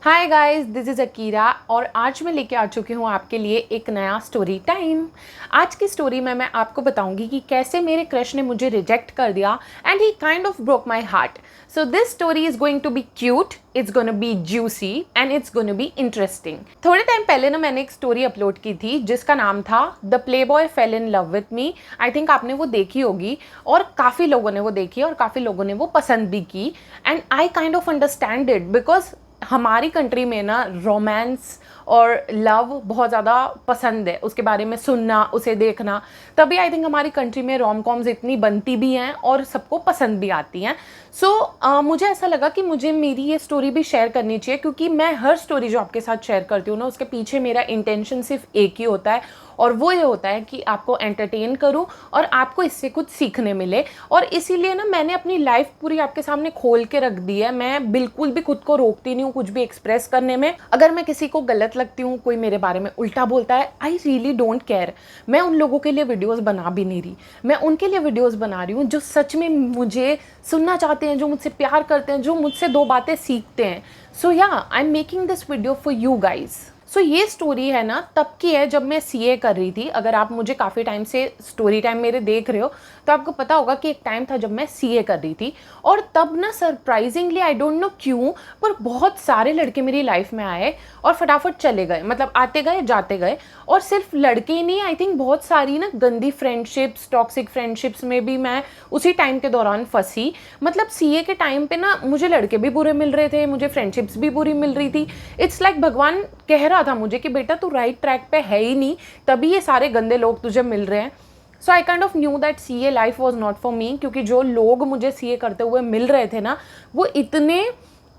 Hi guys, this is Akira और आज मैं लेके आ चुकी हूँ आपके लिए एक नया स्टोरी टाइम। आज की स्टोरी में मैं आपको बताऊंगी कि कैसे मेरे क्रश ने मुझे रिजेक्ट कर दिया and he kind of broke my heart. So this story is going to be cute, it's gonna be juicy and it's gonna be interesting. थोड़े टाइम पहले ना मैंने एक स्टोरी अपलोड की थी जिसका नाम था the play boy fail in love with me. I think आपने वो देखी होगी और काफ़ी लोगों ने वो देखी और काफ़ी लोगों ने वो पसंद भी की and I kind of understand it because हमारी कंट्री में ना रोमांस और लव बहुत ज़्यादा पसंद है, उसके बारे में सुनना, उसे देखना। तभी आई थिंक हमारी कंट्री में रोम कॉम्स इतनी बनती भी हैं और सबको पसंद भी आती हैं। सो मुझे ऐसा लगा कि मुझे मेरी ये स्टोरी भी शेयर करनी चाहिए, क्योंकि मैं हर स्टोरी जो आपके साथ शेयर करती हूँ ना, उसके पीछे मेरा इंटेंशन सिर्फ एक ही होता है और वो ये होता है कि आपको एंटरटेन करूं और आपको इससे कुछ सीखने मिले। और इसीलिए ना मैंने अपनी लाइफ पूरी आपके सामने खोल के रख दी है। मैं बिल्कुल भी खुद को रोकती नहीं हूँ कुछ भी एक्सप्रेस करने में। अगर मैं किसी को गलत लगती हूँ, कोई मेरे बारे में उल्टा बोलता है, आई रियली डोंट केयर। मैं उन लोगों के लिए वीडियोज़ बना भी नहीं रही, मैं उनके लिए वीडियोज़ बना रही हूँ जो सच में मुझे सुनना चाहते हैं, जो मुझसे प्यार करते हैं, जो मुझसे दो बातें सीखते हैं। So yeah I am making this video for you guys. So ये स्टोरी है ना तब की है जब मैं सीए कर रही थी। अगर आप मुझे काफ़ी टाइम से स्टोरी टाइम मेरे देख रहे हो तो आपको पता होगा कि एक टाइम था जब मैं सीए कर रही थी और तब ना सरप्राइजिंगली आई डोंट नो क्यों पर बहुत सारे लड़के मेरी लाइफ में आए और फटाफट चले गए। मतलब आते गए जाते गए। और सिर्फ लड़के ही नहीं, आई थिंक बहुत सारी ना गंदी फ्रेंडशिप्स, टॉक्सिक फ्रेंडशिप्स में भी मैं उसी टाइम के दौरान फंसी। मतलब सीए के टाइम पे ना मुझे लड़के भी बुरे मिल रहे थे, मुझे फ्रेंडशिप्स भी बुरी मिल रही थी। इट्स लाइक भगवान कह रहा था मुझे कि बेटा तू राइट ट्रैक पे है ही नहीं, तभी ये सारे गंदे लोग तुझे मिल रहे हैं। So I kind of knew that CA life was not for me, क्योंकि जो लोग मुझे सीए करते हुए मिल रहे थे ना वो इतने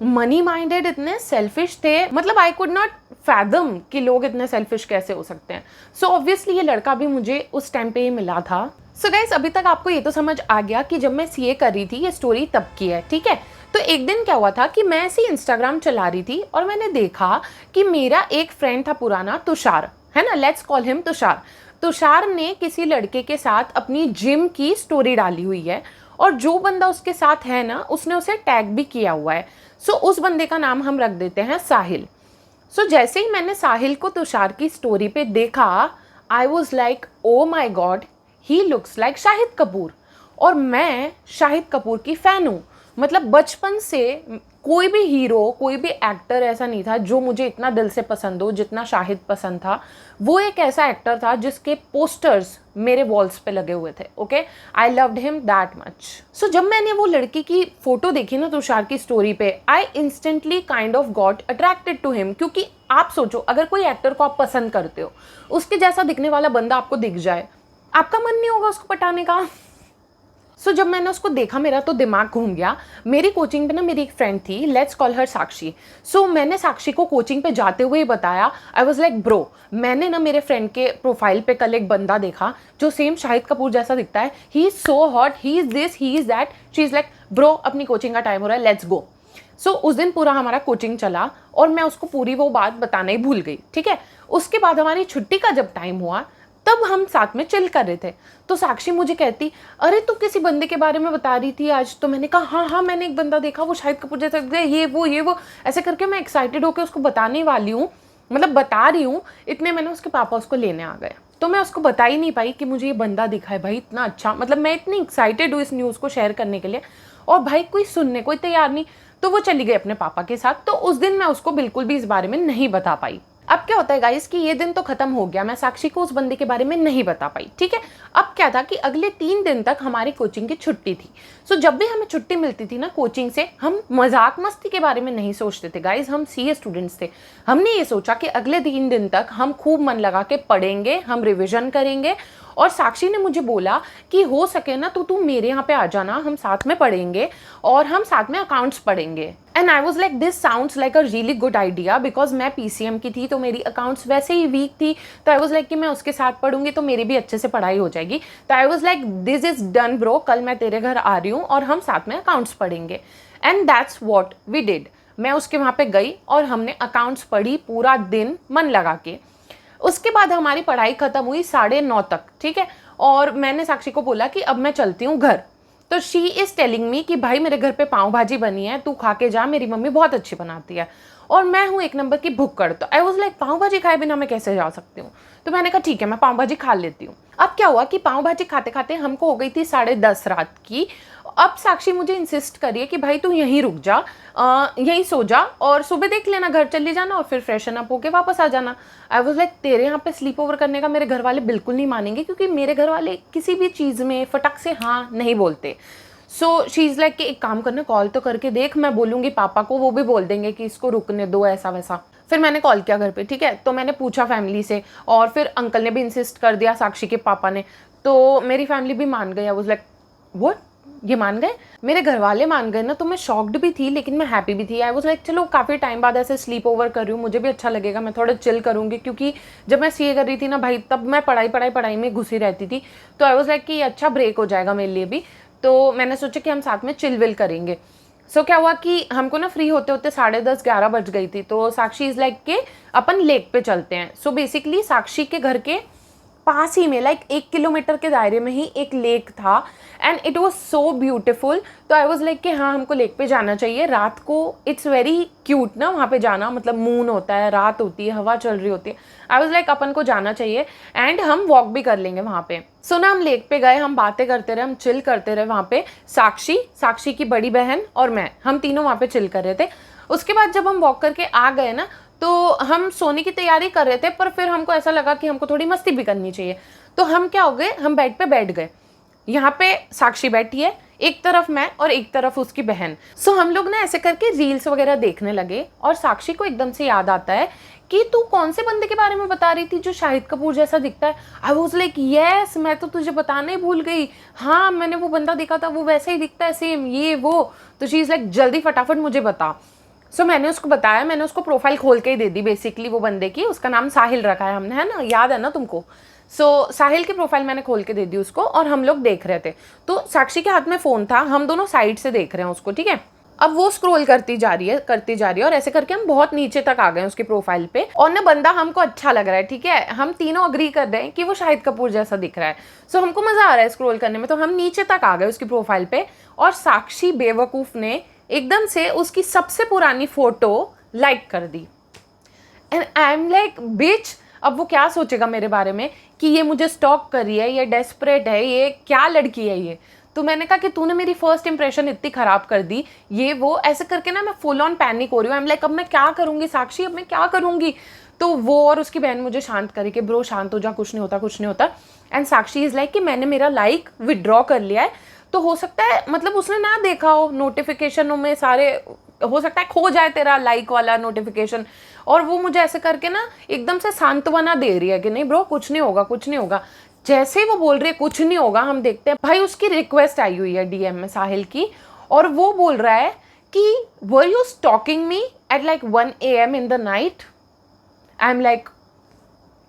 मनी माइंडेड, इतने सेल्फिश थे। मतलब आई कुड नॉट फैदम कि लोग इतने सेल्फिश कैसे हो सकते हैं। सो ऑब्वियसली ये लड़का भी मुझे उस टाइम पे ही मिला था। सो गाइस, अभी तक आपको ये तो समझ आ गया कि जब मैं सीए कर रही थी ये स्टोरी तब की है, ठीक है। तो एक दिन क्या हुआ था कि मैं ऐसे इंस्टाग्राम चला रही थी और मैंने देखा कि मेरा एक फ्रेंड था पुराना, तुषार, है ना, let's call him Tushar. Tushar ने किसी लड़के के साथ अपनी जिम की स्टोरी डाली हुई है और जो बंदा उसके साथ है ना उसने उसे टैग भी किया हुआ है। सो उस बंदे का नाम हम रख देते हैं साहिल। सो जैसे ही मैंने साहिल को तुषार की स्टोरी पे देखा, आई was like oh my God, he looks like Shahid Kapoor. और मैं शाहिद कपूर की फ़ैन हूँ। मतलब बचपन से कोई भी हीरो, कोई भी एक्टर ऐसा नहीं था जो मुझे इतना दिल से पसंद हो जितना शाहिद पसंद था। वो एक ऐसा एक्टर था जिसके पोस्टर्स मेरे वॉल्स पे लगे हुए थे। Okay, I loved him that much. So जब मैंने वो लड़की की फोटो देखी ना तुषार की स्टोरी पे, I instantly kind of got attracted to him. क्योंकि आप सोचो, अगर कोई एक्टर को आप पसंद करते हो, उसके जैसा दिखने वाला बंदा आपको दिख जाए, आपका मन नहीं होगा उसको पटाने का। सो जब मैंने उसको देखा मेरा तो दिमाग घूम गया। मेरी कोचिंग पे ना मेरी एक फ्रेंड थी, लेट्स कॉल हर साक्षी। सो मैंने साक्षी को कोचिंग पे जाते हुए बताया, आई वॉज लाइक ब्रो, मैंने ना मेरे फ्रेंड के प्रोफाइल पे कल एक बंदा देखा जो सेम शाहिद कपूर जैसा दिखता है, he is so hot, he is this, he is that. She is like bro, अपनी कोचिंग का टाइम हो रहा है, लेट्स गो। सो उस दिन पूरा हमारा कोचिंग चला और मैं उसको पूरी वो बात बताना ही भूल गई, ठीक है। उसके बाद हमारी छुट्टी का जब टाइम हुआ तब हम साथ में चिल कर रहे थे, तो साक्षी मुझे कहती, अरे तू किसी बंदे के बारे में बता रही थी आज। तो मैंने कहा हाँ हाँ, मैंने एक बंदा देखा, वो शाहिद कपूर जैसा दिखता है, ये वो ऐसे करके मैं एक्साइटेड होकर उसको बताने वाली हूँ, मतलब बता रही हूँ। इतने मैंने उसके पापा उसको लेने आ गए, तो मैं उसको बता ही नहीं पाई कि मुझे ये बंदा दिखा है। भाई इतना अच्छा, मतलब मैं इतनी एक्साइटेड हूँ इस न्यूज़ को शेयर करने के लिए, और भाई कोई सुनने को तैयार नहीं। तो वो चली गई अपने पापा के साथ। तो उस दिन मैं उसको बिल्कुल भी इस बारे में नहीं बता पाई। अब क्या होता है गाइस कि ये दिन तो खत्म हो गया, मैं साक्षी को उस बंदे के बारे में नहीं बता पाई, ठीक है। अब क्या था कि अगले 3 दिन तक हमारी कोचिंग की छुट्टी थी। सो जब भी हमें छुट्टी मिलती थी ना कोचिंग से, हम मजाक मस्ती के बारे में नहीं सोचते थे गाइस, हम सीए स्टूडेंट्स थे। हमने ये सोचा कि अगले 3 दिन तक हम खूब मन लगा के पढ़ेंगे, हम रिविजन करेंगे। और साक्षी ने मुझे बोला कि हो सके ना तो तू मेरे यहाँ पे आ जाना, हम साथ में पढ़ेंगे और हम साथ में अकाउंट्स पढ़ेंगे। And I was like this sounds like a really good idea, because मैं पीसीएम की थी तो मेरी अकाउंट्स वैसे ही वीक थी। तो आई वॉज लाइक कि मैं उसके साथ पढ़ूंगी तो मेरी भी अच्छे से पढ़ाई हो जाएगी। तो आई was like this is done bro, कल मैं तेरे घर आ रही हूँ और हम साथ में अकाउंट्स पढ़ेंगे। And that's what we did. मैं उसके वहाँ पे गई और हमने अकाउंट्स पढ़ी पूरा दिन मन लगा के। उसके बाद हमारी पढ़ाई खत्म हुई 9:30 तक, ठीक है। और मैंने साक्षी को बोला कि अब मैं चलती हूँ घर। तो शी इज़ टेलिंग मी कि भाई मेरे घर पे पाव भाजी बनी है, तू खा के जा, मेरी मम्मी बहुत अच्छी बनाती है। और मैं हूँ एक नंबर की भुक्कड़। तो आई वॉज लाइक पाव भाजी खाए बिना मैं कैसे जा सकती हूँ। तो मैंने कहा ठीक है मैं पाव भाजी खा लेती हूँ। अब क्या हुआ कि पाव भाजी खाते खाते हमको हो गई थी 10:30 रात की। अब साक्षी मुझे इंसिस्ट करिए कि भाई तू यहीं रुक जा, यहीं सो जा और सुबह देख लेना, घर चली जाना और फिर फ्रेशन अप होके वापस आ जाना। आई वॉज लाइक तेरे यहाँ पे स्लीप ओवर करने का मेरे घर वाले बिल्कुल नहीं मानेंगे, क्योंकि मेरे घर वाले किसी भी चीज़ में फटक से हाँ नहीं बोलते। सो शी इज़ लाइक कि एक काम करना, कॉल तो करके देख, मैं बोलूँगी पापा को, वो भी बोल देंगे कि इसको रुकने दो ऐसा वैसा। फिर मैंने कॉल किया घर पे, ठीक है, तो मैंने पूछा फैमिली से और फिर अंकल ने भी इंसिस्ट कर दिया, साक्षी के पापा ने, तो मेरी फैमिली भी मान गई। आई वाज लाइक व्हाट, ये मान गए, मेरे घर वाले मान गए ना। तो मैं शॉक्ड भी थी लेकिन मैं हैप्पी भी थी। आई वाज लाइक चलो काफ़ी टाइम बाद ऐसे स्लीप ओवर कर रही हूँ, मुझे भी अच्छा लगेगा, मैं थोड़ा चिल करूँगी, क्योंकि जब मैं सीए कर रही थी ना भाई तब मैं पढ़ाई में घुसी रहती थी। तो आई वाज लाइक कि अच्छा ब्रेक हो जाएगा मेरे लिए भी। तो मैंने सोचा कि हम साथ में चिल विल करेंगे। सो क्या हुआ कि हमको ना फ्री होते होते 10:30-11 बज गई थी। तो साक्षी इज़ लाइक के अपन लेक पे चलते हैं। सो बेसिकली साक्षी के घर के पास ही में लाइक 1 किलोमीटर के दायरे में ही एक लेक था and it was so beautiful. तो आई वॉज लाइक कि हाँ हमको लेक पे जाना चाहिए रात को, इट्स वेरी क्यूट ना वहाँ पे जाना, मतलब मून होता है, रात होती है, हवा चल रही होती है। आई वॉज लाइक अपन को जाना चाहिए एंड हम वॉक भी कर लेंगे वहाँ पे। सो ना हम लेक पे गए, हम बातें करते रहे, हम चिल करते रहे वहाँ पे। साक्षी की बड़ी बहन और मैं, हम तीनों वहाँ पे चिल कर रहे थे। उसके बाद जब हम वॉक करके आ गए ना तो हम सोने की तैयारी कर रहे थे, पर फिर हमको ऐसा लगा कि हमको थोड़ी मस्ती भी करनी चाहिए। तो हम क्या हो गए, हम बेड पे बैठ गए। यहाँ पे साक्षी बैठी है, एक तरफ मैं और एक तरफ उसकी बहन। सो हम लोग ना ऐसे करके रील्स वगैरह देखने लगे और साक्षी को एकदम से याद आता है कि तू कौन से बंदे के बारे में बता रही थी जो शाहिद कपूर जैसा दिखता है। आई वॉज लाइक यस, मैं तो तुझे बताना ही भूल गई, हाँ मैंने वो बंदा देखा था, वो वैसे ही दिखता है सेम ये वो। तो शी इज़ लाइक जल्दी फटाफट मुझे बता। सो मैंने उसको बताया, मैंने उसको प्रोफाइल खोल के ही दे दी बेसिकली वो बंदे की। उसका नाम साहिल रखा है हमने, है ना, याद है ना तुमको। सो साहिल की प्रोफाइल मैंने खोल के दे दी उसको और हम लोग देख रहे थे। तो साक्षी के हाथ में फ़ोन था, हम दोनों साइड से देख रहे हैं उसको, ठीक है। अब वो स्क्रॉल करती जा रही है और ऐसे करके हम बहुत नीचे तक आ गए उसकी प्रोफाइल पे। और ना बंदा हमको अच्छा लग रहा है, ठीक है, हम तीनों अग्री कर रहे हैं कि वो शाहिद कपूर जैसा दिख रहा है। सो हमको मज़ा आ रहा है स्क्रॉल करने में। तो हम नीचे तक आ गए उसकी प्रोफाइल पे और साक्षी बेवकूफ़ ने एकदम से उसकी सबसे पुरानी फोटो लाइक कर दी। एंड आई एम लाइक बिच, अब वो क्या सोचेगा मेरे बारे में कि ये मुझे स्टॉक कर रही है, ये डेस्परेट है, ये क्या लड़की है ये। तो मैंने कहा कि तूने मेरी फर्स्ट इंप्रेशन इतनी ख़राब कर दी, ये वो ऐसे करके ना मैं फुल ऑन पैनिक हो रही हूँ। आई एम लाइक अब मैं क्या करूँगी साक्षी, अब मैं क्या करूँगी। तो वो और उसकी बहन मुझे शांत करे कि ब्रो शांत हो जा, कुछ नहीं होता कुछ नहीं होता। एंड साक्षी इज़ लाइक कि मैंने मेरा लाइक विदड्रॉ कर लिया है, तो हो सकता है मतलब उसने ना देखा हो नोटिफिकेशनों में सारे, हो सकता है खो जाए तेरा लाइक वाला नोटिफिकेशन। और वो मुझे ऐसे करके ना एकदम से सांत्वना दे रही है कि नहीं ब्रो कुछ नहीं होगा कुछ नहीं होगा। जैसे ही वो बोल रही है कुछ नहीं होगा, हम देखते हैं भाई उसकी रिक्वेस्ट आई हुई है डीएम में साहिल की, और वो बोल रहा है कि were you stalking me at like 1 AM in the night. I am like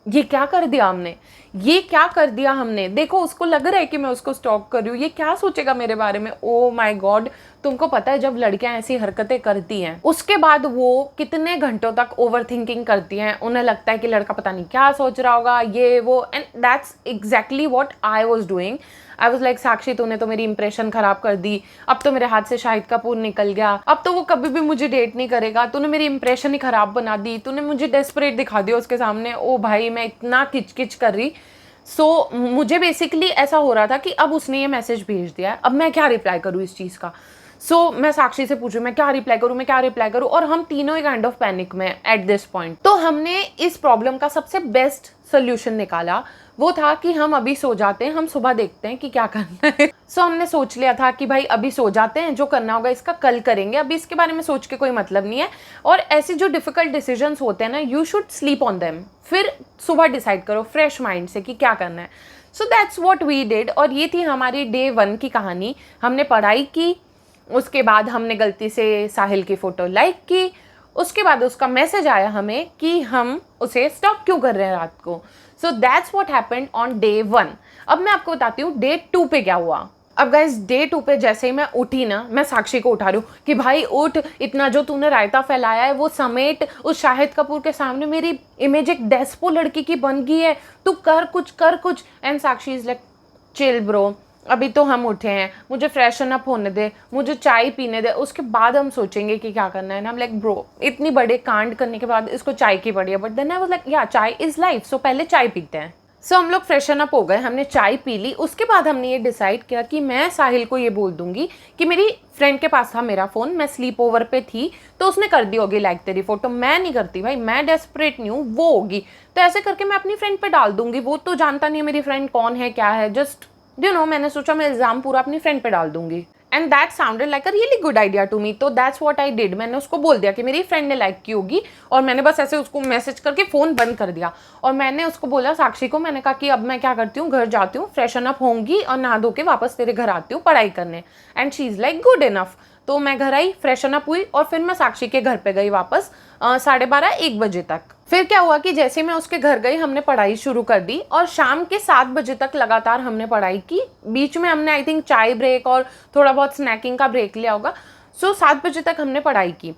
ये क्या कर दिया हमने, ये क्या कर दिया हमने। देखो उसको लग रहा है कि मैं उसको स्टॉक कर रही हूँ, ये क्या सोचेगा मेरे बारे में। ओ माय गॉड, तुमको पता है जब लड़कियां ऐसी हरकतें करती हैं उसके बाद वो कितने घंटों तक ओवर थिंकिंग करती हैं, उन्हें लगता है कि लड़का पता नहीं क्या सोच रहा होगा ये वो। And that's exactly what I was doing. I was like Sakshi तूने तो मेरी इंप्रेशन खराब कर दी, अब तो मेरे हाथ से शाहिद कपूर निकल गया, अब तो वो कभी भी मुझे डेट नहीं करेगा, तूने मेरी इंप्रेशन ही खराब बना दी, तूने मुझे डेस्परेट दिखा दिया उसके सामने। ओ भाई मैं इतना किचकिच कर रही। सो मुझे बेसिकली ऐसा हो रहा था कि अब उसने ये मैसेज भेज दिया है, अब मैं क्या रिप्लाई करूँ इस चीज़ का। सो मैं साक्षी से पूछूं मैं क्या रिप्लाई करूं, मैं क्या रिप्लाई करूं, और हम तीनों ही काइंड ऑफ पैनिक में एट दिस पॉइंट। तो हमने इस प्रॉब्लम का सबसे बेस्ट सोल्यूशन निकाला, वो था कि हम अभी सो जाते हैं, हम सुबह देखते हैं कि क्या करना है। सो हमने सोच लिया था कि भाई अभी सो जाते हैं, जो करना होगा इसका कल करेंगे, अभी इसके बारे में सोच के कोई मतलब नहीं है। और ऐसे जो डिफिकल्ट डिसीजंस होते हैं ना, you should sleep on them, फिर सुबह डिसाइड करो फ्रेश माइंड से कि क्या करना है। So that's what we did. और ये थी हमारी डे 1 की कहानी। हमने पढ़ाई की, उसके बाद हमने गलती से साहिल की फ़ोटो लाइक की, उसके बाद उसका मैसेज आया हमें कि हम उसे स्टॉक क्यों कर रहे हैं रात को। सो that's what happened on day 1। अब मैं आपको बताती हूँ डे 2 पे क्या हुआ। अब गाइस डे 2 पे जैसे ही मैं उठी ना, मैं साक्षी को उठा रही हूँ कि भाई उठ, इतना जो तूने रायता फैलाया है वो समेट, उस शाहिद कपूर के सामने मेरी इमेज एक डेस्पो लड़की की बन गई है, तू कर कुछ कर कुछ। And Sakshi is like chill bro, अभी तो हम उठे हैं, मुझे फ्रेशन अप होने दे, मुझे चाय पीने दे, उसके बाद हम सोचेंगे कि क्या करना है ना। हम लाइक ब्रो, इतनी बड़े कांड करने के बाद इसको चाय की पड़ी है, but then I was like yeah chai is life, सो पहले चाय पीते हैं। सो हम लोग फ्रेशन अप हो गए, हमने चाय पी ली। उसके बाद हमने ये डिसाइड किया कि मैं साहिल को ये बोल दूंगी कि मेरी फ्रेंड के पास था मेरा फ़ोन, मैं स्लीप ओवर पे थी तो उसने कर दी होगी लाइक तेरी फ़ोटो, मैं नहीं करती भाई, मैं डेस्परेट नहीं हूँ, वो होगी। तो ऐसे करके मैं अपनी फ्रेंड पे डाल दूंगी, वो तो जानता नहीं है मेरी फ्रेंड कौन है क्या है, जस्ट मैंने सोचा मैं इल्ज़ाम पूरा अपनी फ्रेंड पे डाल दूंगी। And that sounded like a really good idea to me, तो दैट्स व्हाट आई डिड। मैंने उसको बोल दिया कि मेरी फ्रेंड ने लाइक की होगी, और मैंने बस ऐसे उसको मैसेज करके फ़ोन बंद कर दिया। और मैंने उसको बोला, साक्षी को, मैंने कहा कि अब मैं क्या करती हूँ, घर जाती हूँ, फ्रेशन अप होंगी और नहा धो के वापस तेरे घर आती हूँ पढ़ाई करने। And she is like good enough. तो मैं घर आई, फ्रेशन अप हुई और फिर मैं साक्षी के घर पे गई वापस 12:30-1 बजे तक। फिर क्या हुआ कि जैसे मैं उसके घर गई, हमने पढ़ाई शुरू कर दी और शाम के 7 बजे तक लगातार हमने पढ़ाई की। बीच में हमने आई थिंक चाय ब्रेक और थोड़ा बहुत स्नैकिंग का ब्रेक लिया होगा। सो 7 बजे तक हमने पढ़ाई की।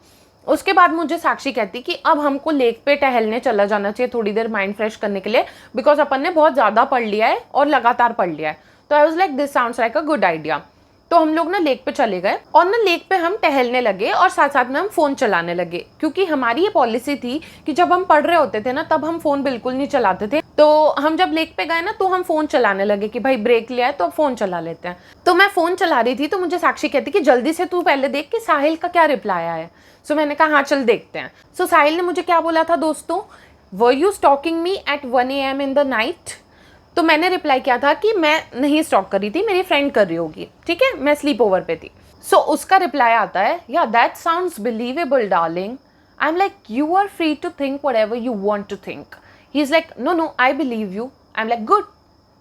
उसके बाद मुझे साक्षी कहती कि अब हमको लेक पे टहलने चला जाना चाहिए थोड़ी देर माइंड फ्रेश करने के लिए, बिकॉज अपन ने बहुत ज़्यादा पढ़ लिया है और लगातार पढ़ लिया है। तो आई was like this sounds like a good idea. तो हम लोग ना लेक पे चले गए और ना लेक पे हम टहलने लगे और साथ साथ में हम फ़ोन चलाने लगे, क्योंकि हमारी ये पॉलिसी थी कि जब हम पढ़ रहे होते थे ना तब हम फ़ोन बिल्कुल नहीं चलाते थे। तो हम जब लेक पे गए ना तो हम फ़ोन चलाने लगे कि भाई ब्रेक लिया है तो अब फ़ोन चला लेते हैं। तो मैं फ़ोन चला रही थी तो मुझे साक्षी कहती कि जल्दी से तू पहले देख कि साहिल का क्या रिप्लाई आया है। सो मैंने कहा हाँ चल देखते हैं। सो साहिल ने मुझे क्या बोला था दोस्तों, were you stalking me at 1 AM in the night. तो मैंने रिप्लाई किया था कि मैं नहीं स्टॉक कर रही थी, मेरी फ्रेंड कर रही होगी, ठीक है, मैं स्लीप ओवर पे थी। सो उसका रिप्लाई आता है, yeah that sounds believable darling. I am like you are free to think whatever you want to think. He is like no no I believe you. I am like good.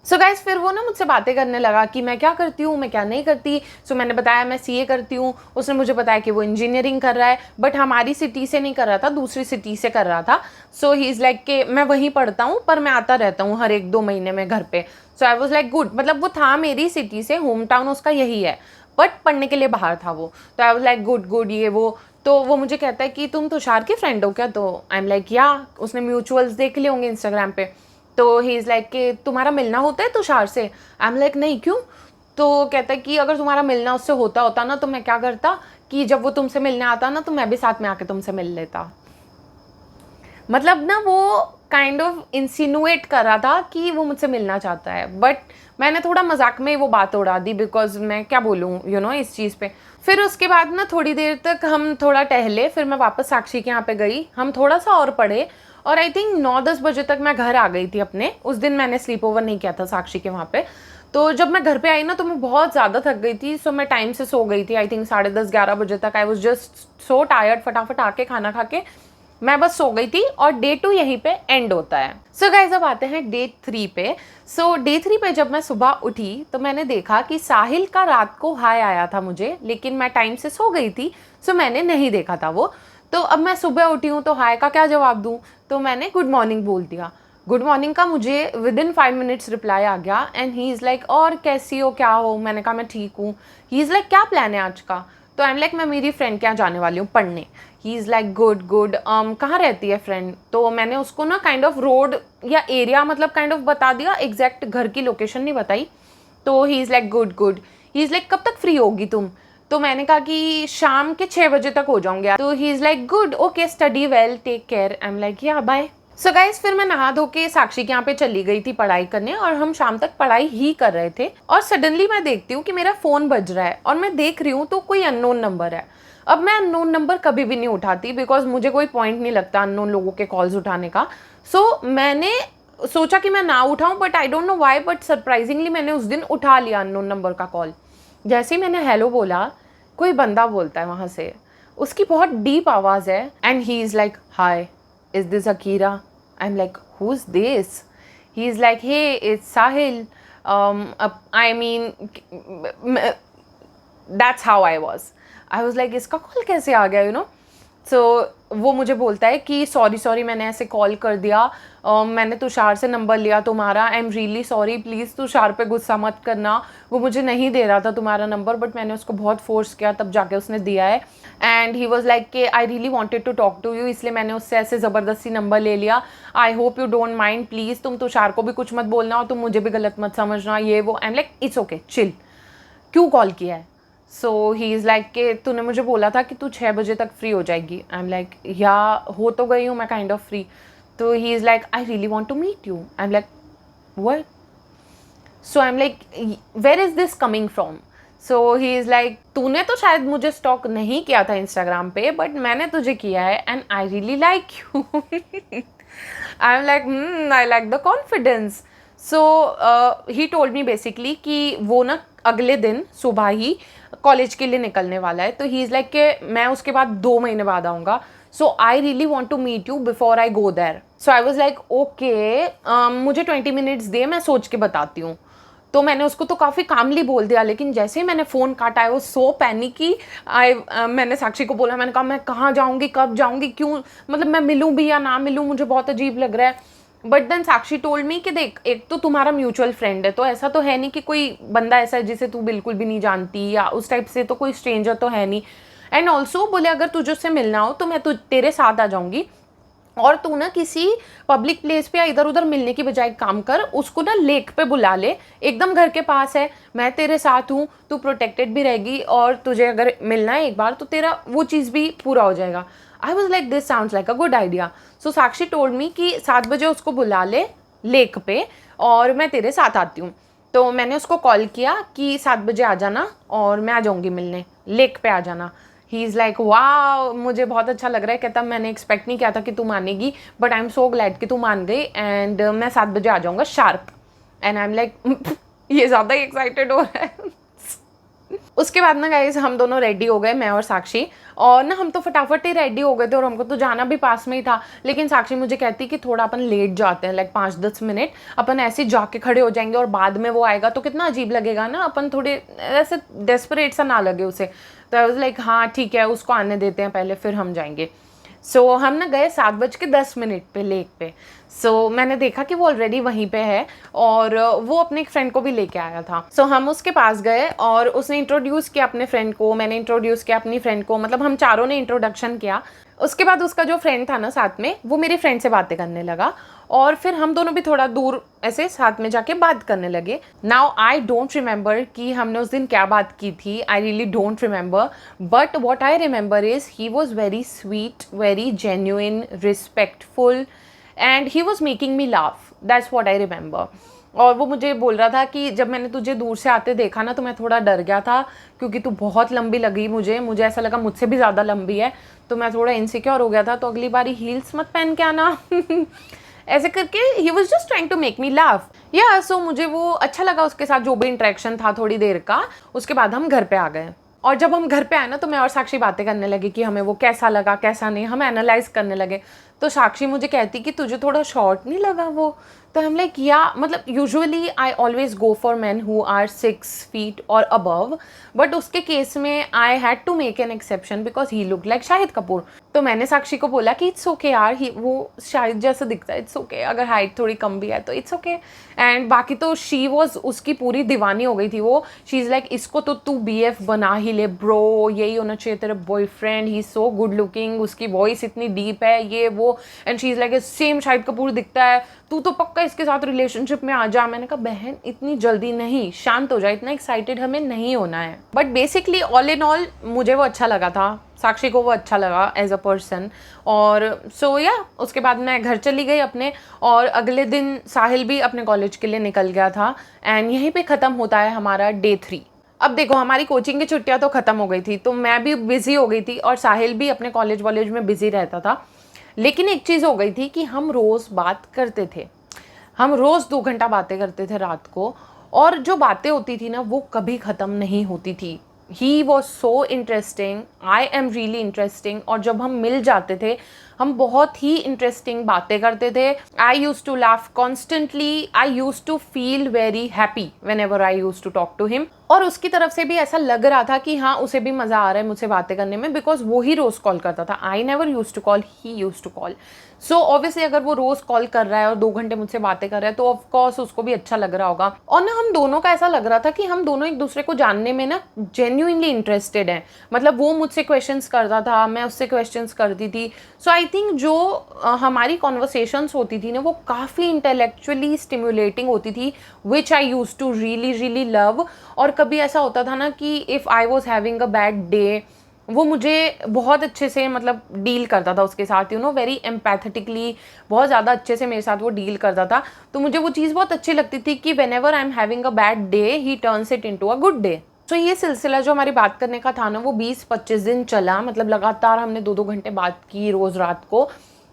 So guys फिर वो ना मुझसे बातें करने लगा कि मैं क्या करती हूँ, मैं क्या नहीं करती। सो मैंने बताया मैं सीए करती हूँ, उसने मुझे बताया कि वो इंजीनियरिंग कर रहा है, बट हमारी सिटी से नहीं कर रहा था, दूसरी सिटी से कर रहा था। सो ही इज़ लाइक कि मैं वहीं पढ़ता हूँ पर मैं आता रहता हूँ हर 1-2 महीने में घर पे। सो आई वॉज लाइक गुड, मतलब वो था मेरी सिटी से, होम टाउन उसका यही है, बट पढ़ने के लिए बाहर था वो। तो आई वॉज लाइक गुड गुड ये वो। तो वो मुझे कहता है कि तुम तुषार की फ्रेंड हो क्या। तो आई एम लाइक या, उसने म्यूचुअल्स देख लिए होंगे इंस्टाग्राम पे। तो ही इज़ लाइक कि तुम्हारा मिलना होता है तुषार से। आई एम लाइक नहीं क्यों। तो कहता है कि अगर तुम्हारा मिलना उससे होता ना तो मैं क्या करता कि जब वो तुमसे मिलने आता ना तो मैं भी साथ में आके तुमसे मिल लेता। मतलब ना वो काइंड ऑफ इंसिनुएट कर रहा था कि वो मुझसे मिलना चाहता है, बट मैंने थोड़ा मजाक में वो बात उड़ा दी, बिकॉज मैं क्या बोलूँ इस चीज़ पे। फिर उसके बाद ना थोड़ी देर तक हम थोड़ा टहले, फिर मैं वापस साक्षी के यहाँ पे गई, हम थोड़ा सा और पढ़े और आई थिंक 9-10 बजे तक मैं घर आ गई थी अपने। उस दिन मैंने स्लीप ओवर नहीं किया था साक्षी के वहाँ पे। तो जब मैं घर पे आई ना तो मैं बहुत ज़्यादा थक गई थी। सो मैं टाइम से सो गई थी, आई थिंक 10:30-11 बजे तक। I was just so tired, फटाफट आके खाना खा के मैं बस सो गई थी और डे 2 यहीं पे एंड होता है। सो गाइस अब आते हैं डे 3 पे। सो डे 3 पे जब मैं सुबह उठी तो मैंने देखा कि साहिल का रात को हाय आया था मुझे, लेकिन मैं टाइम से सो गई थी, सो मैंने नहीं देखा था वो। तो अब मैं सुबह उठी हूँ तो हाय का क्या जवाब दूँ, तो मैंने गुड मॉर्निंग बोल दिया। गुड मॉर्निंग का मुझे विदिन 5 मिनट्स रिप्लाई आ गया एंड ही इज़ लाइक और कैसी हो क्या हो। मैंने कहा मैं ठीक हूँ। ही इज़ लाइक क्या प्लान है आज का। तो आई एम लाइक मैं मेरी फ्रेंड के यहाँ जाने वाली हूँ पढ़ने। ही इज़ लाइक गुड गुड, कहाँ रहती है फ्रेंड। तो मैंने उसको ना काइंड ऑफ रोड या एरिया मतलब काइंड ऑफ बता दिया, एग्जैक्ट घर की लोकेशन नहीं बताई। तो he is like good good. He is like कब तक फ्री होगी तुम। तो मैंने कहा कि शाम के 6 बजे तक हो जाऊंगी। तो he is like good okay study well take care. I am like yeah bye. So guys फिर मैं नहा धो के साक्षी के यहाँ पे चली गई थी पढ़ाई करने और हम शाम तक पढ़ाई ही कर रहे थे। और सडनली मैं देखती हूँ कि मेरा फ़ोन बज रहा है और मैं देख रही हूँ तो कोई अननोन नंबर है। अब मैं अननोन नंबर कभी भी नहीं उठाती, बिकॉज मुझे कोई पॉइंट नहीं लगता अननोन लोगों के कॉल्स उठाने का। सो मैंने सोचा कि मैं ना उठाऊं, but I don't know why, but surprisingly मैंने उस दिन उठा लिया अननोन नंबर का कॉल। जैसे ही मैंने हेलो बोला, कोई बंदा बोलता है वहाँ से, उसकी बहुत डीप आवाज़ है and he is like hi is this Akira. I am like who is this. He is like hey it's Sahil. I mean that's how I was like इसका कॉल कैसे आ गया वो मुझे बोलता है कि सॉरी मैंने ऐसे कॉल कर दिया, मैंने तुषार से नंबर लिया तुम्हारा, I am really sorry, please Tushar पे गुस्सा मत करना, वो मुझे नहीं दे रहा था तुम्हारा नंबर, बट मैंने उसको बहुत फोर्स किया तब जाके उसने दिया है। एंड ही वॉज लाइक कि I really wanted to talk to you, इसलिए मैंने उससे ऐसे ज़बरदस्ती नंबर ले लिया। I hope you don't mind, please तुम तुषार को भी कुछ मत बोलना और तुम मुझे भी गलत मत समझना, ये वो। आई am like it's okay, chill, क्यों कॉल किया है? सो ही इज़ लाइक कि तूने मुझे बोला था कि तू 6 बजे तक फ्री हो जाएगी। आई एम लाइक या हो तो गई हूँ मैं काइंड ऑफ फ्री। तो he is like I really want to meet you. I am like what? So I am like where is this coming from? So he is like तूने तो शायद मुझे स्टॉक नहीं किया था इंस्टाग्राम पे, but मैंने तुझे किया है and I really like you. I am like I like the confidence. So he told me basically कि वो ना अगले दिन सुबह ही कॉलेज के लिए निकलने वाला है, तो ही इज़ लाइक कि मैं उसके बाद 2 महीने बाद आऊँगा, so I really want to meet you before I go there. So I was like okay, मुझे 20 मिनट्स दे, मैं सोच के बताती हूँ। तो मैंने उसको तो काफ़ी कामली बोल दिया, लेकिन जैसे ही मैंने फ़ोन काटा है वो सो पैनिकी। मैंने साक्षी को बोला, मैंने कहा मैं कहाँ जाऊँगी, कब जाऊँगी, क्यों, मतलब मैं मिलूँ भी या ना मिलूँ, मुझे बहुत अजीब लग रहा है। But then Sakshi told me कि देख, एक तो तुम्हारा म्यूचुअल फ्रेंड है, तो ऐसा तो है नहीं कि कोई बंदा ऐसा है जिसे तू बिल्कुल भी नहीं जानती या उस टाइप से, तो कोई स्ट्रेंजर तो है नहीं। एंड ऑल्सो बोले अगर तुझे उससे मिलना हो तो मैं तेरे साथ आ जाऊँगी, और तू ना किसी पब्लिक प्लेस पे या इधर उधर मिलने की बजाय काम कर, उसको ना लेक पे बुला ले, एकदम घर के पास है, मैं तेरे साथ हूँ, तू प्रोटेक्टेड भी रहेगी, और तुझे अगर मिलना है एक बार तो तेरा वो चीज़ भी पूरा हो जाएगा। आई was like this sounds like a good idea. So Sakshi told me कि 7 बजे उसको बुला ले लेक पे और मैं तेरे साथ आती हूँ। तो मैंने उसको कॉल किया कि 7 बजे आ जाना और मैं आ जाऊँगी मिलने, लेक पे आ जाना। ही इज़ लाइक वाह, मुझे बहुत अच्छा लग रहा है, कहता मैंने एक्सपेक्ट नहीं किया था कि तू मानेगी, but I am so glad कि तू मान गई, एंड मैं 7 बजे आ जाऊँगा sharp. And I am like ये ज़्यादा ही एक्साइटेड हो रहा है। उसके बाद ना गाइज हम दोनों रेडी हो गए, मैं और साक्षी, और ना हम तो फटाफट ही रेडी हो गए थे और हमको तो जाना भी पास में ही था, लेकिन साक्षी मुझे कहती कि थोड़ा अपन लेट जाते हैं, लाइक 5-10 मिनट अपन ऐसे जाके खड़े हो जाएंगे और बाद में वो आएगा तो कितना अजीब लगेगा ना, अपन थोड़े ऐसे डेस्परेट सा ना लगे उसे। तो आई वाज लाइक हाँ ठीक है, उसको आने देते हैं पहले, फिर हम जाएंगे। सो हम ना गए 7:10 पे लेक पे। सो मैंने देखा कि वो ऑलरेडी वहीं पे है और वो अपने एक फ्रेंड को भी लेके आया था। सो हम उसके पास गए और उसने इंट्रोड्यूस किया अपने फ्रेंड को, मैंने इंट्रोड्यूस किया अपनी फ्रेंड को, मतलब हम चारों ने इंट्रोडक्शन किया। उसके बाद उसका जो फ्रेंड था ना साथ में, वो मेरी फ्रेंड से बातें करने लगा और फिर हम दोनों भी थोड़ा दूर ऐसे साथ में जाके बात करने लगे। नाउ आई डोंट रिमेंबर कि हमने उस दिन क्या बात की थी, I really don't remember, but what I remember is he was very sweet, very genuine, respectful, and he was making me laugh, that's what I remember. और वो मुझे बोल रहा था कि जब मैंने तुझे दूर से आते देखा ना तो मैं थोड़ा डर गया था, क्योंकि तू बहुत लंबी लगी मुझे ऐसा लगा मुझसे भी ज़्यादा लंबी है, तो मैं थोड़ा इनसिक्योर हो गया था, तो अगली बारी हील्स मत पहन के आना। ऐसे करके he was just trying to make me laugh. Yeah so मुझे वो अच्छा लगा, उसके साथ जो भी इंटरेक्शन था थोड़ी देर का। उसके बाद हम घर पे आ गए और जब हम घर पे आए ना तो मैं और साक्षी बातें करने लगी कि हमें वो कैसा लगा कैसा नहीं, हम एनालाइज करने लगे। तो साक्षी मुझे कहती कि तुझे थोड़ा शॉर्ट नहीं लगा वो? तो हम लाइक या मतलब usually I always go for man who are 6 feet और अबव, बट उसके केस में I had to make an exception because he look like Shahid Kapoor. तो मैंने साक्षी को बोला कि इट्स ओके यार, ही वो शाहिद जैसा दिखता है, इट्स ओके, अगर हाइट थोड़ी कम भी है तो इट्स ओके। एंड बाकी तो शी वॉज उसकी पूरी दीवानी हो गई थी वो। शी इज़ लाइक इसको तो तू BF बना ही ले ब्रो, यही होना चाहिए तेरा बॉयफ्रेंड, ही सो गुड लुकिंग, उसकी वॉइस इतनी डीप है, ये वो। And she is like same Shahid Kapoor दिखता है, तू तो पक्का इसके साथ रिलेशनशिप में आ जा। मैंने कहा बहन इतनी जल्दी नहीं, शांत हो जाए, इतना एक्साइटेड हमें नहीं होना है। But basically all in all मुझे वो अच्छा लगा था, साक्षी को वो अच्छा लगा एज अ पर्सन। और सो या उसके बाद मैं घर चली गई अपने, और अगले दिन साहिल भी अपने कॉलेज के लिए निकल गया था। एंड यहीं पे ख़त्म होता है हमारा Day 3। अब देखो हमारी कोचिंग की छुट्टियां तो ख़त्म हो गई थी, तो मैं भी बिज़ी हो गई थी और साहिल भी अपने कॉलेज में बिज़ी रहता था। लेकिन एक चीज़ हो गई थी कि हम रोज़ बात करते थे, हम रोज़ 2 घंटा बातें करते थे रात को, और जो बातें होती थी ना वो कभी ख़त्म नहीं होती थी। He was so interesting, I am really interesting. और जब हम मिल जाते थे हम बहुत ही इंटरेस्टिंग बातें करते थे। I use to laugh constantly, I use to feel very happy whenever I use to talk to him. और उसकी तरफ से भी ऐसा लग रहा था कि हाँ उसे भी मज़ा आ रहा है मुझसे बातें करने में, बिकॉज वो ही रोज़ कॉल करता था। I never use to call, he use to call. So obviously अगर वो रोज़ कॉल कर रहा है और 2 घंटे मुझसे बातें कर रहा है तो ऑफकोर्स उसको भी अच्छा लग रहा होगा। और ना हम दोनों का ऐसा लग रहा था कि हम दोनों एक दूसरे को जानने में ना जेन्युइनली इंटरेस्टेड हैं। मतलब वो मुझसे क्वेश्चंस करता था, मैं उससे क्वेश्चंस करती थी। सो आई थिंक जो हमारी कॉन्वर्सेशंस होती थी ना वो काफ़ी इंटेलेक्चुअली स्टिम्युलेटिंग होती थी, which I use to really really love. और कभी ऐसा होता था ना कि if I was having a bad day, वो मुझे बहुत अच्छे से मतलब डील करता था उसके साथ, वेरी एम्पैथेटिकली, बहुत ज़्यादा अच्छे से मेरे साथ वो डील करता था। तो मुझे वो चीज़ बहुत अच्छी लगती थी कि when ever I am having a bad day he turns it into a good day. तो ये सिलसिला जो हमारी बात करने का था ना वो 20-25 दिन चला। मतलब लगातार हमने 2-2 घंटे बात की रोज़ रात को।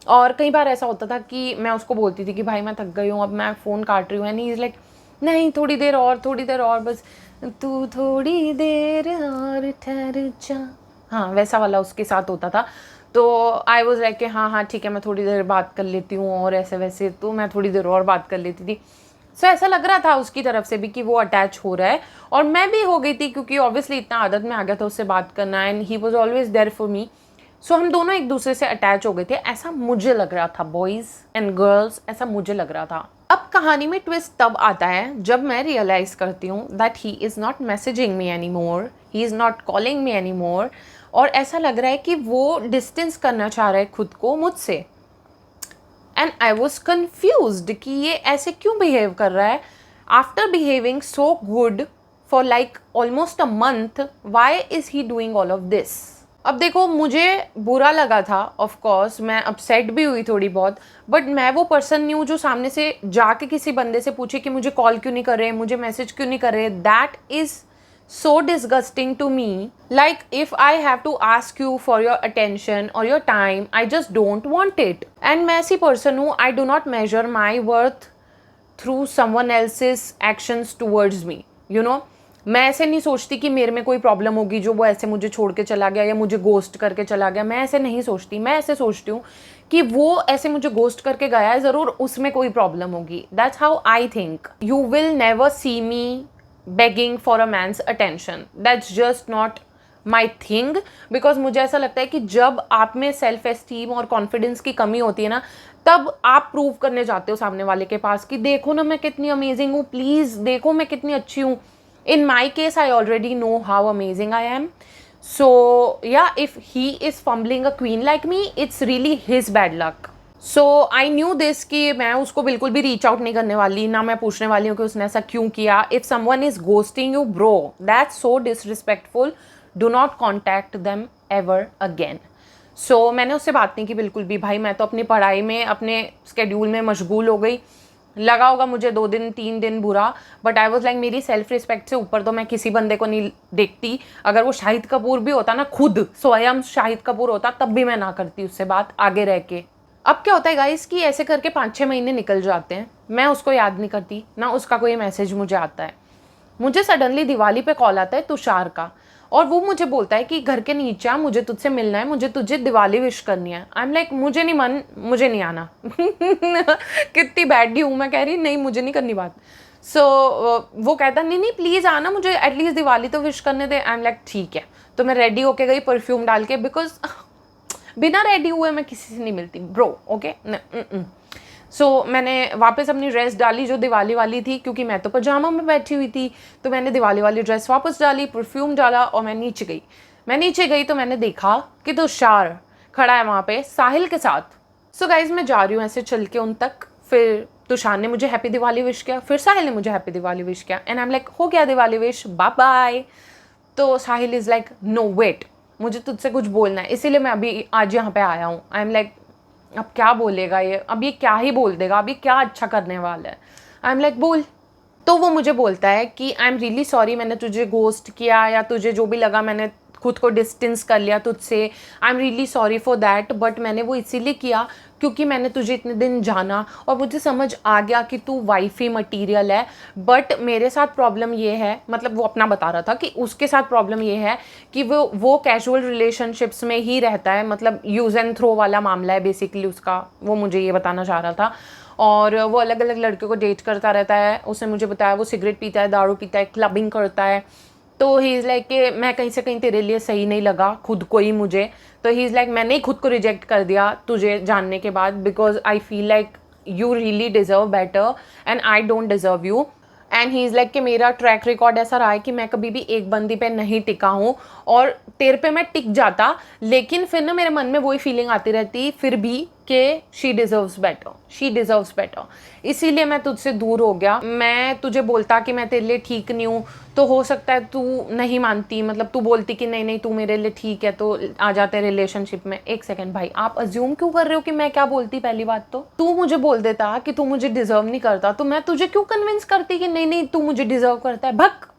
और कई बार ऐसा होता था कि मैं उसको बोलती थी कि भाई मैं थक गई हूँ, अब मैं फ़ोन काट रही हूँ, एंड ही इज़ लाइक नहीं थोड़ी देर और बस, तू थोड़ी देर और ठहर जा। हाँ वैसा वाला उसके साथ होता था। तो आई वॉज लाइक हाँ ठीक है, मैं थोड़ी देर बात कर लेती हूँ, और ऐसे वैसे तो मैं थोड़ी देर और बात कर लेती थी। सो ऐसा लग रहा था उसकी तरफ से भी कि वो अटैच हो रहा है, और मैं भी हो गई थी क्योंकि ऑब्वियसली इतना आदत में आ गया था उससे बात करना, and he was always there for me. So हम दोनों एक दूसरे से अटैच हो गए थे, ऐसा मुझे लग रहा था। बॉयज़ एंड गर्ल्स, ऐसा मुझे लग रहा था। अब कहानी में ट्विस्ट तब आता है जब मैं रियलाइज़ करती हूँ that he is not messaging me any more, he is not calling me any more. और ऐसा लग रहा है कि वो डिस्टेंस करना चाह रहा है खुद को मुझसे। एंड आई वॉज कन्फ्यूज्ड कि ये ऐसे क्यों बिहेव कर रहा है। After behaving so good for like almost a month, why is he doing all of this. अब देखो मुझे बुरा लगा था, ऑफ कोर्स मैं अपसेट भी हुई थोड़ी बहुत, बट मैं वो पर्सन नहीं हूँ जो सामने से जाके किसी बंदे से पूछे कि मुझे कॉल क्यों नहीं कर रहे, मुझे मैसेज क्यों नहीं कर रहे। That is so disgusting to me. Like if I have to ask you for your attention or your time, I just don't want it. And मैं ऐसी person हूँ, I do not measure my worth through someone else's actions towards me. You know, मैं ऐसे नहीं सोचती कि मेरे में कोई प्रॉब्लम होगी जो वो ऐसे मुझे छोड़ के चला गया या मुझे गोस्ट करके चला गया। मैं ऐसे नहीं सोचती। मैं ऐसे सोचती हूँ कि वो ऐसे मुझे गोस्ट करके गया है, ज़रूर उसमें कोई प्रॉब्लम होगी। That's how I think. You will never see me begging for a man's attention. That's just not my thing. Because मुझे ऐसा लगता है कि जब आप में सेल्फ एस्टीम और कॉन्फिडेंस की कमी होती है ना, तब आप प्रूव करने जाते हो सामने वाले के पास कि देखो ना मैं कितनी अमेजिंग हूँ, प्लीज़ देखो मैं कितनी अच्छी हूँ। In my case I already know how amazing I am. So yeah, if he is fumbling a queen like me, it's really his bad luck. So I knew this कि मैं उसको बिल्कुल भी रीच आउट नहीं करने वाली, ना मैं पूछने वाली हूँ कि उसने ऐसा क्यों किया. If someone is ghosting you bro, that's so disrespectful. Do not contact them ever again. So मैंने उससे बात नहीं की बिल्कुल भी. भाई मैं तो अपनी पढ़ाई में अपने स्केड्यूल में मशगूल हो गई. लगा होगा मुझे 2 दिन 3 दिन बुरा, बट आई वॉज लाइक मेरी सेल्फ रिस्पेक्ट से ऊपर तो मैं किसी बंदे को नहीं देखती. अगर वो शाहिद कपूर भी होता ना, खुद स्वयं शाहिद कपूर होता, तब भी मैं ना करती उससे बात आगे रह के. अब क्या होता है गाइस कि ऐसे करके 5-6 महीने निकल जाते हैं, मैं उसको याद नहीं करती, ना उसका कोई मैसेज मुझे आता है. मुझे सडनली दिवाली पे कॉल आता है तुषार का, और वो मुझे बोलता है कि घर के नीचे आ, मुझे तुझसे मिलना है, मुझे तुझे दिवाली विश करनी है. आई एम लाइक मुझे नहीं मन, मुझे नहीं आना. कितनी बैडी हूँ मैं, कह रही नहीं मुझे नहीं करनी बात. सो वो कहता नहीं प्लीज़ आना, मुझे एटलीस्ट दिवाली तो विश करने दे. आई एम लाइक ठीक है. तो मैं रेडी होके गई परफ्यूम डाल के, बिकॉज बिना रेडी हुए मैं किसी से नहीं मिलती ब्रो. ओके. सो मैंने वापस अपनी ड्रेस डाली जो दिवाली वाली थी, क्योंकि मैं तो पजामा में बैठी हुई थी. तो मैंने दिवाली वाली ड्रेस वापस डाली, परफ्यूम डाला, और मैं नीचे गई तो मैंने देखा कि तुषार खड़ा है वहाँ पे साहिल के साथ. सो गाइज मैं जा रही हूँ ऐसे चल के उन तक. फिर तुषार ने मुझे हैप्पी दिवाली विश किया, फिर साहिल ने मुझे हैप्पी दिवाली विश किया, एंड आई एम लाइक हो गया दिवाली विश, बाय बाय. तो साहिल इज़ लाइक नो वेट, मुझे तुझसे कुछ बोलना है, इसीलिए मैं अभी आज यहाँ पे आया हूँ. आई एम लाइक अब क्या बोलेगा ये, अब ये क्या ही बोल देगा, अब ये क्या अच्छा करने वाला है. आई एम लाइक बोल. तो वो मुझे बोलता है कि आई एम रियली सॉरी, मैंने तुझे गोस्ट किया, या तुझे जो भी लगा मैंने खुद को डिस्टेंस कर लिया तुझसे. I am really sorry for that, but मैंने वो इसीलिए किया क्योंकि मैंने तुझे इतने दिन जाना और मुझे समझ आ गया कि तू वाइफी मटीरियल है, बट मेरे साथ प्रॉब्लम ये है, मतलब वो अपना बता रहा था कि उसके साथ प्रॉब्लम ये है कि वो कैजुअल रिलेशनशिप्स में ही रहता है, मतलब यूज़ एंड थ्रो वाला मामला है बेसिकली उसका, वो मुझे ये बताना चाह रहा था। और वो अलग अलग लड़कियों को डेट करता रहता है। उसने मुझे बताया वो सिगरेट पीता है, दारू पीता है, क्लबिंग करता है। तो ही इज़ लाइक कि मैं कहीं से कहीं तेरे लिए सही नहीं लगा खुद को ही मुझे, तो ही इज़ लाइक मैंने ही खुद को रिजेक्ट कर दिया तुझे जानने के बाद, because I feel like you really deserve better and I don't deserve you. And he is like कि मेरा ट्रैक रिकॉर्ड ऐसा रहा है कि मैं कभी भी एक बंदी पे नहीं टिका हूँ, और तेरे पे मैं टिक जाता, लेकिन फिर ना मेरे मन में वही फीलिंग आती रहती फिर भी कि she deserves better, she deserves better, इसीलिए मैं तुझसे दूर हो गया। मैं तुझे बोलता कि मैं तेरे लिए ठीक नहीं हूँ, तो हो सकता है तू नहीं मानती, मतलब तू बोलती कि नहीं नहीं तू मेरे लिए ठीक है, तो आ जाते रिलेशनशिप में। एक सेकंड भाई, आप अज्यूम क्यों कर रहे हो कि मैं क्या बोलती? पहली बात तो तू मुझे बोल देता कि तू मुझे डिजर्व नहीं करता, तो मैं तुझे क्यों कन्विंस करती कि नहीं नहीं तू मुझे डिजर्व करता है, भग।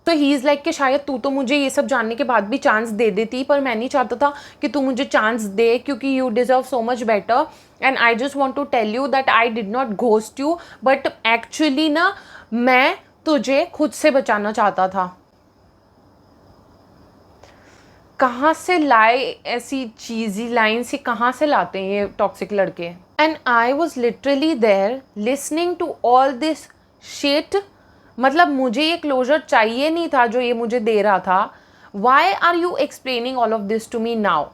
तो ही इज़ लाइक कि शायद तू तो मुझे ये सब जानने के बाद भी चांस दे देती, पर मैं नहीं चाहता था कि तू मुझे चांस दे, क्योंकि you deserve so much better and I just want to tell you that I did not ghost you, but actually ना मैं तुझे खुद से बचाना चाहता था। कहाँ से लाए ऐसी चीज़ी लाइन से, कहाँ से लाते हैं ये टॉक्सिक लड़के? And I was literally there listening to all this shit. मतलब मुझे ये क्लोजर चाहिए नहीं था जो ये मुझे दे रहा था। Why are you explaining all of this to me now?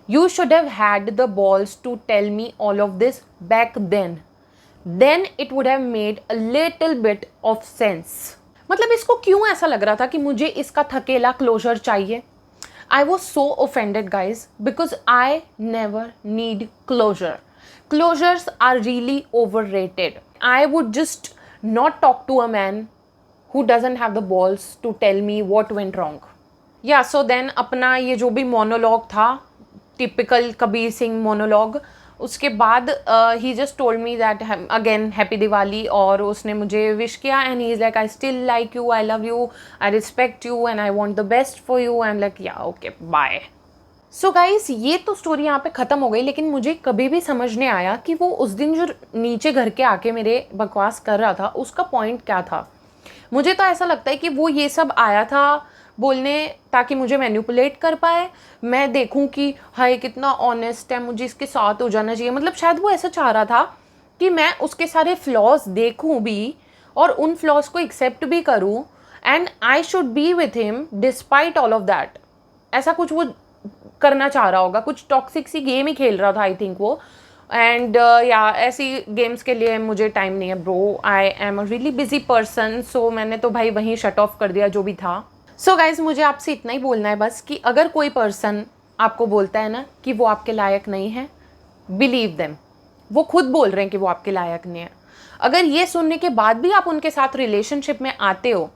You should have had the balls to tell me all of this back then it would have made a little bit of sense. मतलब इसको क्यों ऐसा लग रहा था कि मुझे इसका थकेला क्लोजर चाहिए? I was so offended, guys, because I never need closure. Closures are really overrated. I would just not talk to a man who doesn't have the balls to tell me what went wrong. Yeah, so then अपना ये जो भी monologue था, typical Kabir Singh monologue, उसके बाद he just told me that again happy Diwali, और उसने मुझे विश किया and he is like I still like you, I love you, I respect you and I want the best for you. I am like yeah okay bye. So guys, ये तो story यहाँ पे ख़त्म हो गई, लेकिन मुझे कभी भी समझ नहीं आया कि वो उस दिन जो नीचे घर के आके मेरे बकवास कर रहा था उसका पॉइंट क्या था। मुझे तो ऐसा लगता है कि वो ये सब आया था बोलने ताकि मुझे मैनिपुलेट कर पाए, मैं देखूं कि हाय कितना ऑनेस्ट है, मुझे इसके साथ हो जाना चाहिए। मतलब शायद वो ऐसा चाह रहा था कि मैं उसके सारे फ्लॉज देखूं भी और उन फ्लॉज को एक्सेप्ट भी करूं, and I should be with him despite all of that. ऐसा कुछ वो करना चाह रहा होगा, कुछ टॉक्सिक सी गेम ही खेल रहा था आई थिंक वो। एंड या ऐसी गेम्स के लिए मुझे टाइम नहीं है bro, I am a really busy person. So मैंने तो भाई वहीं शट ऑफ कर दिया जो भी था। सो गाइज, मुझे आपसे इतना ही बोलना है बस कि अगर कोई पर्सन आपको बोलता है ना कि वो आपके लायक नहीं है, बिलीव देम। वो खुद बोल रहे हैं कि वो आपके लायक नहीं है। अगर ये सुनने के बाद भी आप उनके साथ रिलेशनशिप में आते हो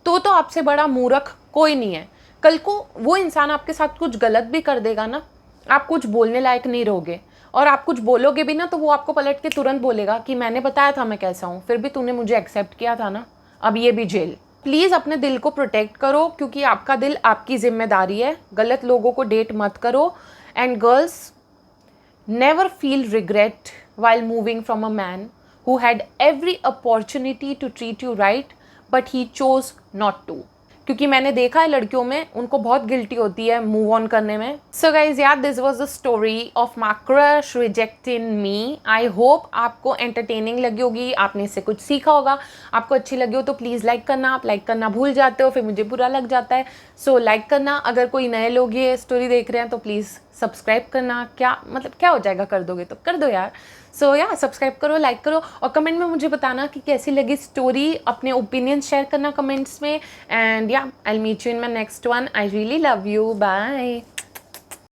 तो आपसे बड़ा मूर्ख कोई नहीं है। कल को वो इंसान आपके साथ कुछ गलत भी कर देगा ना, आप कुछ बोलने लायक नहीं रहोगे, और आप कुछ बोलोगे भी ना तो वो आपको पलट के तुरंत बोलेगा कि मैंने बताया था मैं कैसा हूँ, फिर भी तूने मुझे एक्सेप्ट किया था ना, अब ये भी जेल। प्लीज़ अपने दिल को प्रोटेक्ट करो, क्योंकि आपका दिल आपकी जिम्मेदारी है। गलत लोगों को डेट मत करो। And girls, never feel regret while moving from a man who had every opportunity to treat you right, but he chose not to. क्योंकि मैंने देखा है लड़कियों में, उनको बहुत गिल्टी होती है मूव ऑन करने में। सो गाइज, यार this was the story of my crush rejecting me. I hope आपको एंटरटेनिंग लगी होगी, आपने इससे कुछ सीखा होगा। आपको अच्छी लगी हो तो प्लीज़ लाइक करना। आप लाइक करना भूल जाते हो फिर मुझे बुरा लग जाता है। सो लाइक करना। अगर कोई नए लोग ये स्टोरी देख रहे हैं तो प्लीज़ सब्सक्राइब करना। क्या मतलब क्या हो जाएगा, कर दोगे तो कर दो यार। सो या सब्सक्राइब करो, लाइक करो, और कमेंट में मुझे बताना कि कैसी लगी स्टोरी। अपने ओपिनियन शेयर करना कमेंट्स में। And yeah I will meet you in my next one. I really love you. Bye.